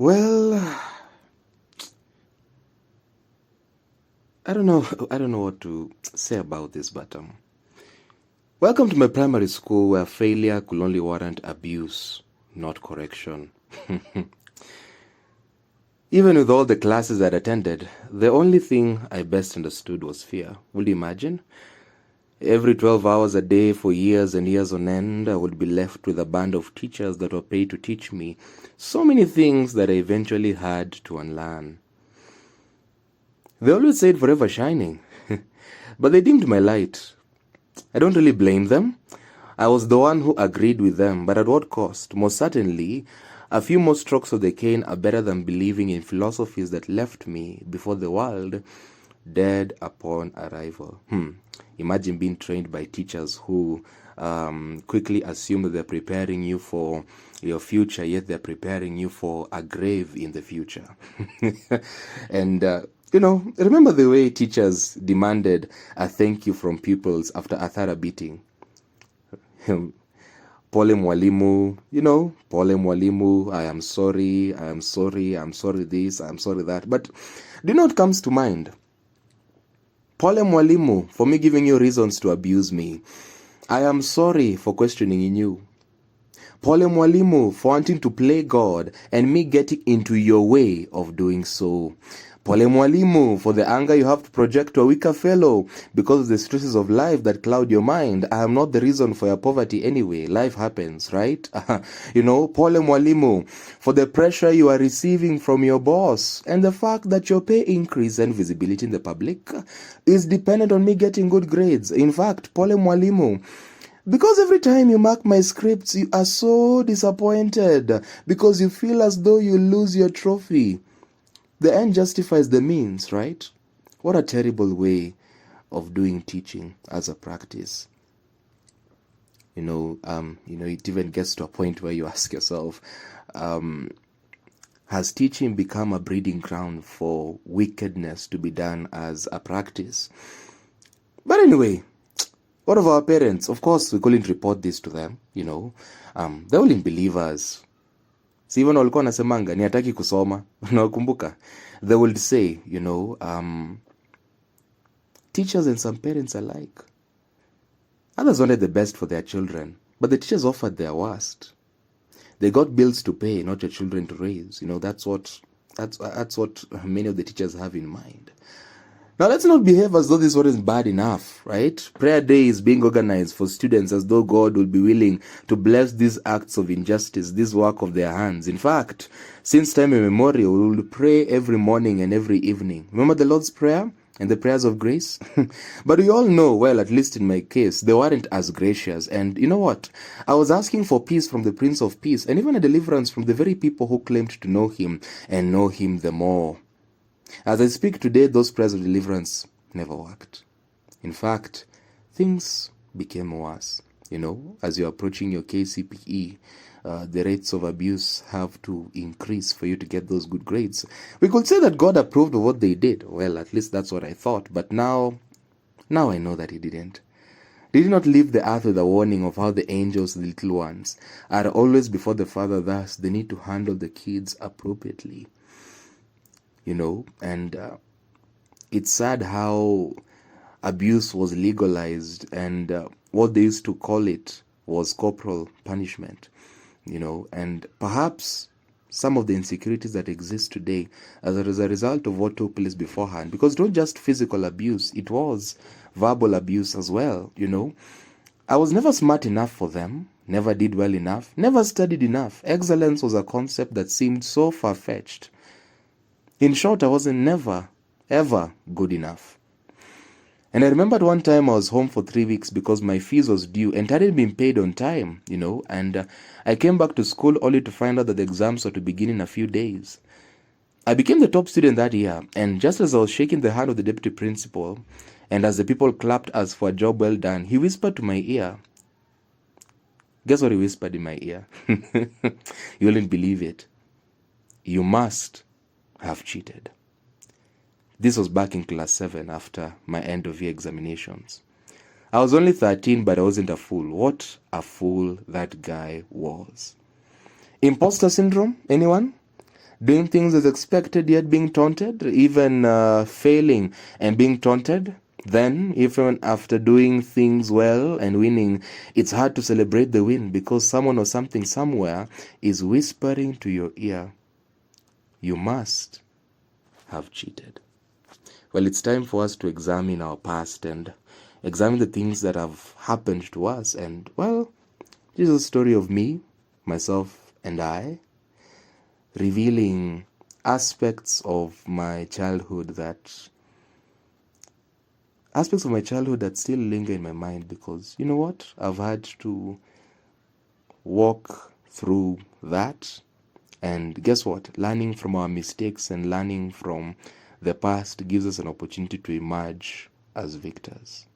Well, I don't know what to say about this, but welcome to my primary school where failure could only warrant abuse, not correction. Even with all the classes I'd attended, the only thing I best understood was fear. Would you imagine? Every 12 hours a day for years and years on end, I would be left with a band of teachers that were paid to teach me so many things that I eventually had to unlearn. They always said forever shining, but they dimmed my light. I don't really blame them. I was the one who agreed with them, but at what cost? Most certainly, a few more strokes of the cane are better than believing in philosophies that left me before the world dead upon arrival. Imagine being trained by teachers who quickly assume that they're preparing you for your future, yet they're preparing you for a grave in the future. And remember the way teachers demanded a thank you from pupils after a thorough beating. Pole mwalimu, pole mwalimu, I am sorry this, I am sorry that. But do you know what comes to mind? Pole mwalimu, for me giving you reasons to abuse me. I am sorry for questioning in you. Pole mwalimu, for wanting to play God and me getting into your way of doing so. Pole mwalimu, for the anger you have to project to a weaker fellow because of the stresses of life that cloud your mind. I am not the reason for your poverty anyway. Life happens, right? Pole mwalimu, for the pressure you are receiving from your boss and the fact that your pay increase and visibility in the public is dependent on me getting good grades. In fact, pole mwalimu, because every time you mark my scripts, you are so disappointed because you feel as though you lose your trophy. The end justifies the means, right? What a terrible way of doing teaching as a practice. It even gets to a point where you ask yourself, has teaching become a breeding ground for wickedness to be done as a practice? But anyway, what of our parents? Of course, we couldn't report this to them, they're only believers. Si hivyo walikuwa nasemanga ni hataki kusoma. Unakumbuka? They would say, teachers and some parents alike. Others wanted the best for their children, but the teachers offered their worst. They got bills to pay, not your children to raise. That's what many of the teachers have in mind. Now, let's not behave as though this wasn't bad enough, right? Prayer day is being organized for students as though God will be willing to bless these acts of injustice, this work of their hands. In fact, since time immemorial, we will pray every morning and every evening. Remember the Lord's Prayer and the prayers of grace? But we all know, well, at least in my case, they weren't as gracious. And you know what? I was asking for peace from the Prince of Peace and even a deliverance from the very people who claimed to know him and know him the more. As I speak today, those prayers of deliverance never worked. In fact, things became worse. As you're approaching your KCPE, the rates of abuse have to increase for you to get those good grades. We could say that God approved of what they did. Well, at least that's what I thought. But now I know that he didn't. Did he not leave the earth with a warning of how the angels, the little ones, are always before the Father, thus they need to handle the kids appropriately? And it's sad how abuse was legalized and what they used to call it was corporal punishment, and perhaps some of the insecurities that exist today as a result of what took place beforehand, because not just physical abuse, it was verbal abuse as well. I was never smart enough for them, never did well enough, never studied enough. Excellence was a concept that seemed so far-fetched. In short, I wasn't never, ever good enough. And I remembered one time I was home for 3 weeks because my fees was due and hadn't been paid on time, and I came back to school only to find out that the exams were to begin in a few days. I became the top student that year, and just as I was shaking the hand of the deputy principal, and as the people clapped us for a job well done, he whispered to my ear. Guess what he whispered in my ear? You wouldn't believe it. You must have cheated. This was back in class 7 after my end of year examinations. I was only 13, but I wasn't a fool. What a fool that guy was. Imposter syndrome, anyone? Doing things as expected yet being taunted, even failing and being taunted. Then, even after doing things well and winning, it's hard to celebrate the win because someone or something somewhere is whispering to your ear, you must have cheated. Well, it's time for us to examine our past and examine the things that have happened to us. And, well, this is a story of me, myself, and I, revealing aspects of my childhood that still linger in my mind because, you know what, I've had to walk through that. And guess what, learning from our mistakes and learning from the past gives us an opportunity to emerge as victors.